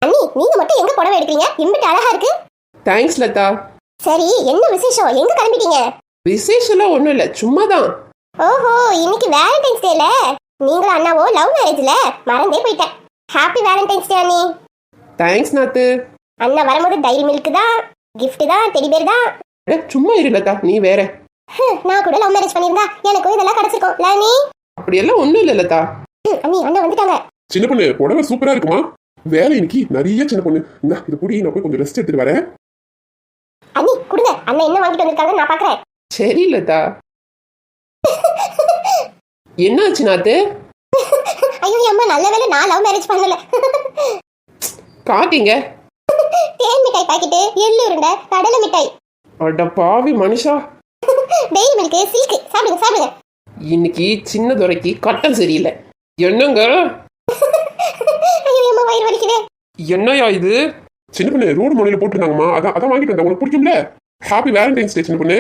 அண்ணி நீங்க மட்டும் எங்க புடவை எடுக்கிறீங்க? இம்பிட்டு அழகா இருக்கு. தேங்க்ஸ் லதா. சரி என்ன விசேஷம்? எங்க கிளம்பிட்டீங்க? விசேஷம்லாம் ஒண்ணும் இல்ல, சும்மாதான். ஓஹோ இன்னைக்கு வேலண்டைன்ஸ் டேல. நீங்களும் அண்ணாவோ லவ் மேரேஜ்ல? மறந்தே போயிட்டேன். ஹாப்பி வேலண்டைன்ஸ் டே அண்ணி. தேங்க்ஸ் நாத்து. அண்ணா வரும்போது டைரி மில்க் தான், கிஃப்ட் தான், டெடி பேர் தான். சும்மா இரு லதா, நீ வேற. நான் கூட லவ் மேரேஜ் பண்ணிருந்தா எனக்கும் இதெல்லாம் கிடைச்சிருக்கும் லானி. அப்படியெல்லாம் ஒண்ணும் இல்ல லதா. அண்ணி அண்ணா வந்துட்டாங்க. சின்ன பொண்ணு புடவை சூப்பரா இருக்குமா? வேலை இன்னைக்கு நிறைய. சின்ன பொண்ணு இந்த இது புடி, நான் போய் கொஞ்சம் ரெஸ்ட் எடுத்துட்டு வரேன். அண்ணி கொடுங்க, அண்ணா என்ன வாங்கிட்டு வந்திருக்காங்க நான் பாக்குறேன். சரி லதா. என்னாச்சு நாத்து? ஐயோ அம்மா நல்ல வேளை நான் லவ் மேரேஜ் பண்ணல. காட்டிங்க. தேன் மிட்டாய் பாக்கெட்டு, எள்ளு உருண்டை, கடலை மிட்டாய். அட பாவி மனுஷா. Dairy milk, silk. சாப்பிடுங்க சாப்பிடுங்க. இன்னைக்கு சின்ன துரைக்கு கட்டம் சரியில்லை. என்னங்க? ஐயோ அம்மா வயிறு வலிக்குதே. என்னையா இது? சின்ன பொண்ணு ரோடு முனையில போட்டுருந்தாங்கம்மா, அதான் வாங்கிட்டு வந்தேன். உனக்கு பிடிக்கும்ல? ஹாப்பி வேலண்டைன்ஸ் டே சின்ன பொண்ணு.